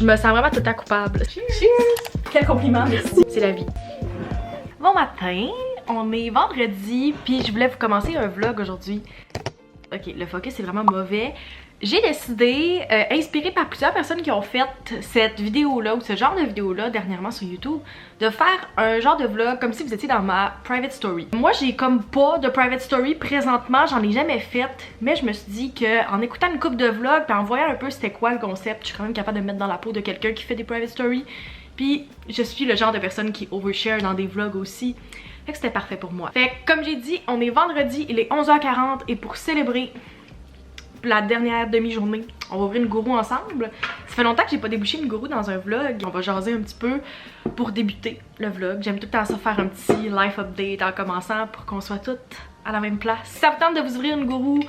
Je me sens vraiment tout le temps coupable. Cheers! Quel compliment, merci. C'est la vie. Bon matin, on est vendredi, puis je voulais vous commencer un vlog aujourd'hui. Ok, le focus est vraiment mauvais. J'ai décidé, inspirée par plusieurs personnes qui ont fait cette vidéo-là ou ce genre de vidéo-là dernièrement sur YouTube, de faire un genre de vlog comme si vous étiez dans ma private story. Moi, j'ai comme pas de private story présentement, j'en ai jamais fait, mais je me suis dit qu'en écoutant une couple de vlogs et en voyant un peu c'était quoi le concept, je suis quand même capable de me mettre dans la peau de quelqu'un qui fait des private stories. Puis je suis le genre de personne qui overshare dans des vlogs aussi. Fait que c'était parfait pour moi. Fait que comme j'ai dit, on est vendredi, il est 11h40 et pour célébrer la dernière demi-journée, on va ouvrir une gourou ensemble. Ça fait longtemps que j'ai pas débouché une gourou dans un vlog. On va jaser un petit peu pour débuter le vlog. J'aime tout le temps ça, faire un petit life update en commençant pour qu'on soit toutes à la même place. Si ça vous tente de vous ouvrir une gourou,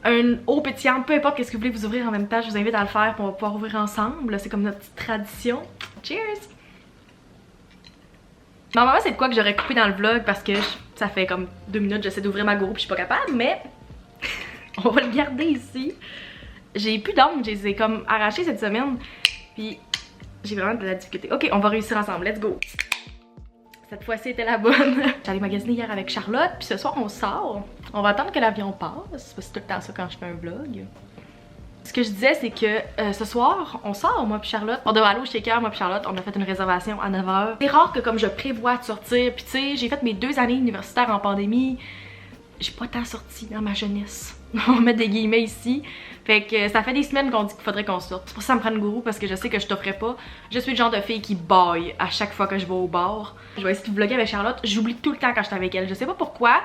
un eau pétillante, peu importe qu'est-ce que vous voulez vous ouvrir en même temps, je vous invite à le faire pour on va pouvoir ouvrir ensemble. C'est comme notre petite tradition. Cheers! Normalement c'est de quoi que j'aurais coupé dans le vlog parce que ça fait comme 2 minutes j'essaie d'ouvrir ma gourou puis je suis pas capable, mais on va le garder ici. J'ai plus d'ongles, je les ai comme arrachés cette semaine. Puis j'ai vraiment de la difficulté. Ok, on va réussir ensemble, let's go. Cette fois-ci était la bonne. J'allais magasiner hier avec Charlotte, puis ce soir on sort. On va attendre que l'avion passe, parce que c'est tout le temps ça quand je fais un vlog. Ce que je disais c'est que ce soir on sort moi puis Charlotte. On devrait aller au shaker moi puis Charlotte, on a fait une réservation à 9h. C'est rare que comme je prévois de sortir, puis tu sais j'ai fait mes 2 années universitaires en pandémie. J'ai pas tant sorti dans ma jeunesse. On va mettre des guillemets ici. Fait que ça fait des semaines qu'on dit qu'il faudrait qu'on sorte. C'est pour ça que ça me prend une gourou parce que je sais que je t'offrais pas. Je suis le genre de fille qui baille à chaque fois que je vais au bar. Je vais essayer de vlogger avec Charlotte. J'oublie tout le temps quand je suis avec elle. Je sais pas pourquoi.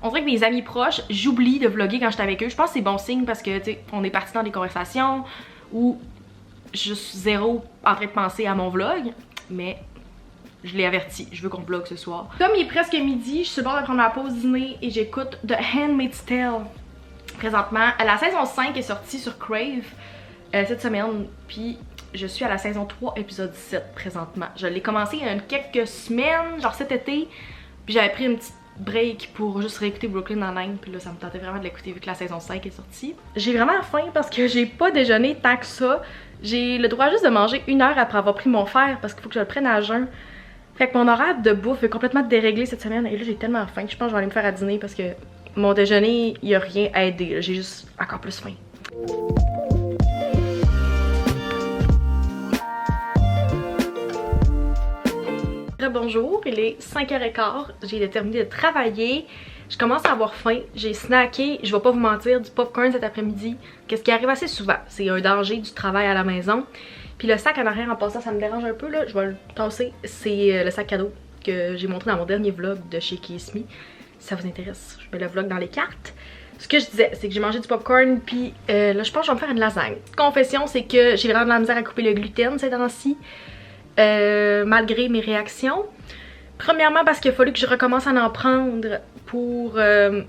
On dirait que mes amis proches, j'oublie de vlogger quand je suis avec eux. Je pense que c'est bon signe parce que tu sais, on est parti dans des conversations où je suis zéro en train de penser à mon vlog. Mais je l'ai averti, je veux qu'on vlog ce soir. Comme il est presque midi, je suis sur le bord de prendre ma pause dîner et j'écoute The Handmaid's Tale présentement. La saison 5 est sortie sur Crave cette semaine, puis je suis à la saison 3, épisode 7 présentement. Je l'ai commencé il y a quelques semaines, genre cet été, puis j'avais pris une petite break pour juste réécouter Brooklyn Nine-Nine, puis là ça me tentait vraiment de l'écouter vu que la saison 5 est sortie. J'ai vraiment faim parce que j'ai pas déjeuné tant que ça. J'ai le droit juste de manger 1 heure après avoir pris mon fer parce qu'il faut que je le prenne à jeun. Fait que mon horaire de bouffe est complètement déréglé cette semaine et là j'ai tellement faim que je pense que je vais aller me faire à dîner parce que mon déjeuner, il n'y a rien à aider. J'ai juste encore plus faim. Bonjour, il est 5h15, j'ai terminé de travailler. Je commence à avoir faim, j'ai snacké, je vais pas vous mentir, du popcorn cet après-midi. Qu'est-ce qui arrive assez souvent, c'est un danger du travail à la maison. Puis le sac en arrière en passant ça me dérange un peu là, je vais le tasser. C'est le sac cadeau que j'ai montré dans mon dernier vlog de chez Kiss Me. Si ça vous intéresse, je mets le vlog dans les cartes. Ce que je disais, c'est que j'ai mangé du popcorn puis là je pense que je vais me faire une lasagne. Confession, c'est que j'ai vraiment de la misère à couper le gluten ces temps-ci. Malgré mes réactions. Premièrement parce qu'il a fallu que je recommence à en prendre pour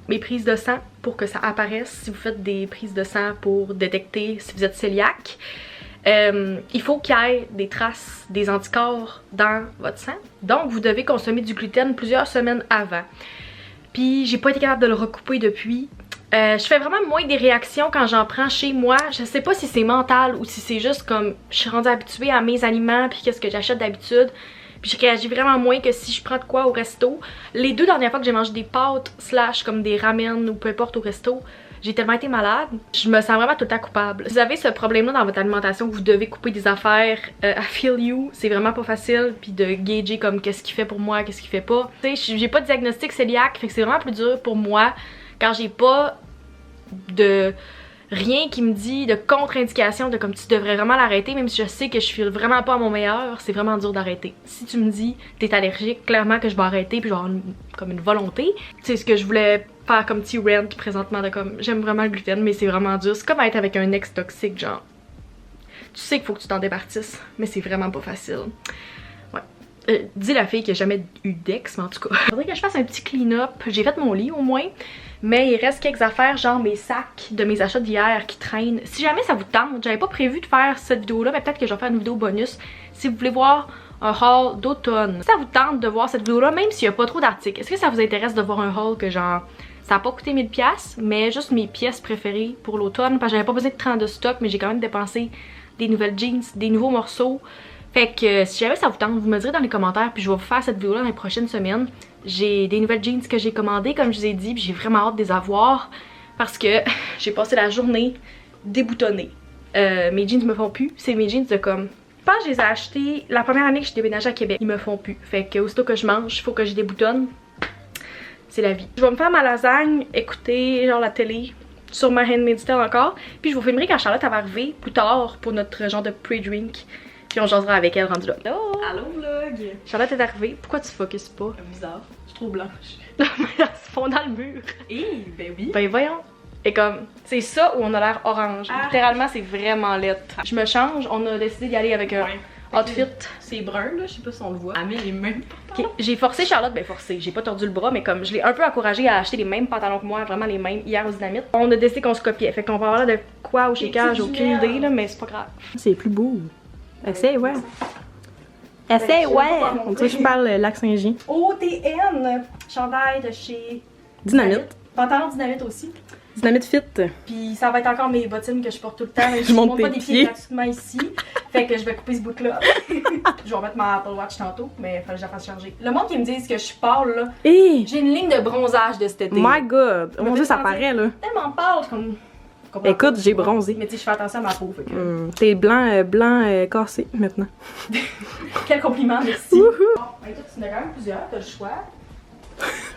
mes prises de sang, pour que ça apparaisse si vous faites des prises de sang pour détecter si vous êtes cœliaque. Il faut qu'il y ait des traces des anticorps dans votre sang. Donc vous devez consommer du gluten plusieurs semaines avant. Puis j'ai pas été capable de le recouper depuis. Je fais vraiment moins des réactions quand j'en prends chez moi. Je sais pas si c'est mental ou si c'est juste comme je suis rendue habituée à mes aliments puis qu'est-ce que j'achète d'habitude. Puis je réagis vraiment moins que si je prends de quoi au resto. Les 2 dernières fois que j'ai mangé des pâtes slash comme des ramen ou peu importe au resto, j'ai tellement été malade. Je me sens vraiment tout le temps coupable. Si vous avez ce problème-là dans votre alimentation, que vous devez couper des affaires, I feel you. C'est vraiment pas facile. Puis de gager comme qu'est-ce qui fait pour moi, qu'est-ce qui fait pas. Tu sais, j'ai pas de diagnostic cœliaque, fait que c'est vraiment plus dur pour moi quand j'ai pas de rien qui me dit de contre-indication de comme tu devrais vraiment l'arrêter, même si je sais que je file vraiment pas à mon meilleur, c'est vraiment dur d'arrêter. Si tu me dis t'es allergique, clairement que je vais arrêter puis je vais avoir comme une volonté. C'est ce que je voulais faire comme petit rant présentement de comme j'aime vraiment le gluten mais c'est vraiment dur. C'est comme être avec un ex toxique genre. Tu sais qu'il faut que tu t'en départisses mais c'est vraiment pas facile. Ouais. Dis la fille qui a jamais eu d'ex, mais en tout cas. Faudrait que je fasse un petit clean-up. J'ai fait mon lit au moins. Mais il reste quelques affaires, genre mes sacs de mes achats d'hier qui traînent. Si jamais ça vous tente, j'avais pas prévu de faire cette vidéo-là, mais peut-être que je vais faire une vidéo bonus. Si vous voulez voir un haul d'automne. Si ça vous tente de voir cette vidéo-là, même s'il y a pas trop d'articles, est-ce que ça vous intéresse de voir un haul que genre... Ça a pas coûté 1000$, mais juste mes pièces préférées pour l'automne. Parce que j'avais pas besoin de 30 de stock, mais j'ai quand même dépensé des nouvelles jeans, des nouveaux morceaux. Fait que si jamais ça vous tente, vous me direz dans les commentaires, puis je vais vous faire cette vidéo là dans les prochaines semaines. J'ai des nouvelles jeans que j'ai commandées comme je vous ai dit, puis j'ai vraiment hâte de les avoir parce que j'ai passé la journée déboutonnée. Mes jeans me font plus, c'est mes jeans de comme... Je pense que je les ai achetés la première année que je déménagé à Québec, ils me font plus. Fait que aussitôt que je mange, il faut que je déboutonne. C'est la vie. Je vais me faire ma lasagne, écouter genre la télé sur ma Handmaid's Tale encore, puis je vous filmerai quand Charlotte va arriver plus tard pour notre genre de pre-drink. Puis on jasera avec elle rendu là. Hello! Allô vlog! Charlotte est arrivée. Pourquoi tu focuses pas? Bizarre, je suis trop blanche. Elle se fond dans le mur. Ben oui. Ben voyons. Et comme, c'est ça où on a l'air orange. Ah. Littéralement, c'est vraiment laid. Je me change, on a décidé d'y aller avec un outfit. C'est brun là, je sais pas si on le voit. Ah mais les mêmes. Okay. J'ai forcé Charlotte, ben forcé, j'ai pas tordu le bras, mais comme je l'ai un peu encouragée à acheter les mêmes pantalons que moi, vraiment les mêmes, hier au Dynamite. On a décidé qu'on se copiait, fait qu'on va avoir là de quoi au shaker, j'ai aucune idée là, mais c'est pas grave. C'est plus beau. Essaye, ouais. Essaye, ouais. On dirait que je parle lac Saint-Jean. OTN! Chandail de chez... Dynamite. Pantalon Dynamite aussi. Dynamite fit. Puis ça va être encore mes bottines que je porte tout le temps. Je monte pas tes des pieds. pieds gratuitement ici. Fait que je vais couper ce bout-là. Je vais remettre ma Apple Watch tantôt, mais il fallait que je la fasse charger. Le monde qui me dise que je suis pâle là, Hey! j'ai une ligne de bronzage de cet été. My god! Je me Mon fais dieu, ça sentir paraît là. Tellement pâle, comme... Écoute, j'ai bronzé. Mais tu sais, je fais attention à ma peau. Fait que... T'es blanc cassé maintenant. Quel compliment, merci. Wouhou! Hey, toi, tu en as quand même plusieurs, t'as le choix.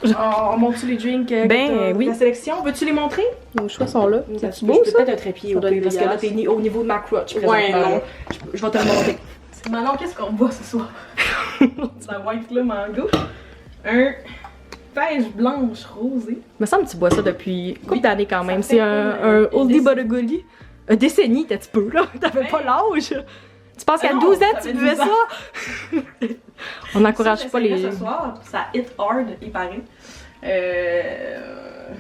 On montre-tu les drinks Ben, oui. la sélection? Veux-tu les montrer? Nos choix sont là. C'est C'est beau ça? peut-être un trépied, Ça doit être parce que là, dégueulasse. t'es au niveau de ma crotch. Ouais, présentement, non. là. Je vais te le montrer. Manon, qu'est-ce qu'on boit ce soir? La White Claw Mango. Un pêche blanche rosée. Me semble que tu bois ça depuis une couple Oui, d'années quand même. ça C'est fait un une oldie décennie. but a goodie. Une décennie, t'as-tu peu là? T'avais pas l'âge? Tu penses qu'à non, 12 ans ça tu fait buvais 12 ans. ça? On n'encourage Ça, pas les... j'essaierai ce soir, ça hit hard, il paraît.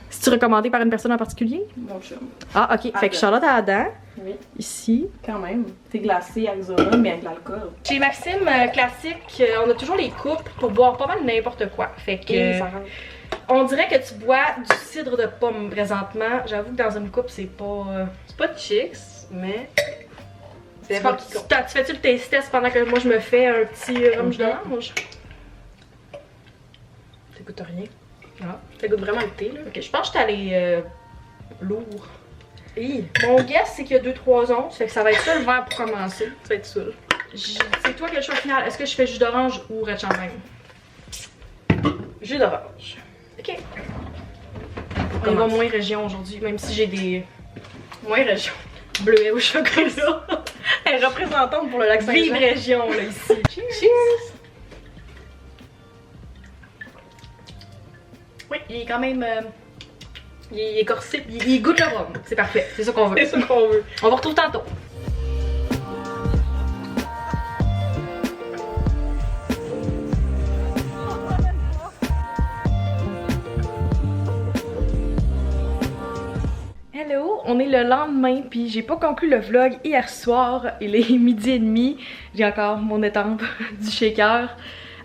C'est-tu recommandé par une personne en particulier? Mon chum. Ah, ok. Fait que Charlotte a Adam, Oui, ici. quand même. C'est glacé avec Zora, mais avec l'alcool. Chez Maxime Classique, on a toujours les coupes pour boire pas mal n'importe quoi. Fait que... On dirait que tu bois du cidre de pomme présentement. J'avoue que dans une coupe, c'est pas... C'est pas de chicks, mais... Tu fais-tu le taste test pendant que moi je me fais un petit rhum jus d'orange? Ça goûte rien. Ah. Ça goûte vraiment le thé, là. Ok, je pense que je suis allée lourd. Hi. Mon guess, c'est qu'il y a 2-3 onces, fait que ça va être ça le verre pour commencer. Tu vas être seule. C'est toi qui as le choix final. Est-ce que je fais jus d'orange ou red champagne? Jus d'orange. Ok. On va moins région aujourd'hui, même si j'ai des... Moins région. bleuets au chocolat. Elle est représentante pour le lac Saint-Jean. Vive région, là, ici. Cheers! Oui, il est quand même... il est corsé, il goûte le rhum. C'est parfait, c'est ça qu'on veut. C'est ça qu'on veut. On va retrouver tantôt. Hello, on est le lendemain puis j'ai pas conclu le vlog hier soir, il est 12h30, j'ai encore mon étampe du shaker.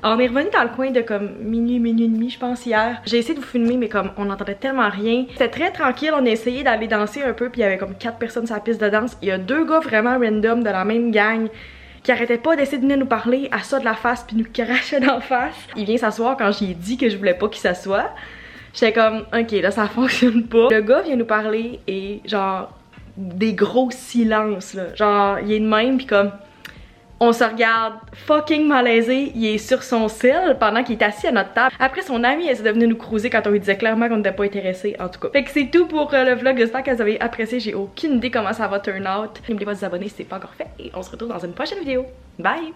On est revenu dans le coin de comme minuit et demi je pense hier. J'ai essayé de vous filmer mais comme on n'entendait tellement rien. C'était très tranquille, on a essayé d'aller danser un peu puis il y avait comme 4 personnes sur la piste de danse. Il y a 2 gars vraiment random de la même gang qui arrêtaient pas d'essayer de venir nous parler à ça de la face puis nous crachaient d'en face. Il vient s'asseoir quand j'ai dit que je voulais pas qu'il s'assoie. J'étais comme, ok, là ça fonctionne pas. Le gars vient nous parler et genre, des gros silences là. Genre, il est de même pis comme, on se regarde fucking malaisé. Il est sur son cell pendant qu'il est assis à notre table. Après, son ami essaie de venir nous cruiser quand on lui disait clairement qu'on n'était pas intéressé en tout cas. Fait que c'est tout pour le vlog. J'espère que vous avez apprécié. J'ai aucune idée comment ça va turn out. N'oubliez pas de vous abonner si c'est pas encore fait. Et on se retrouve dans une prochaine vidéo. Bye!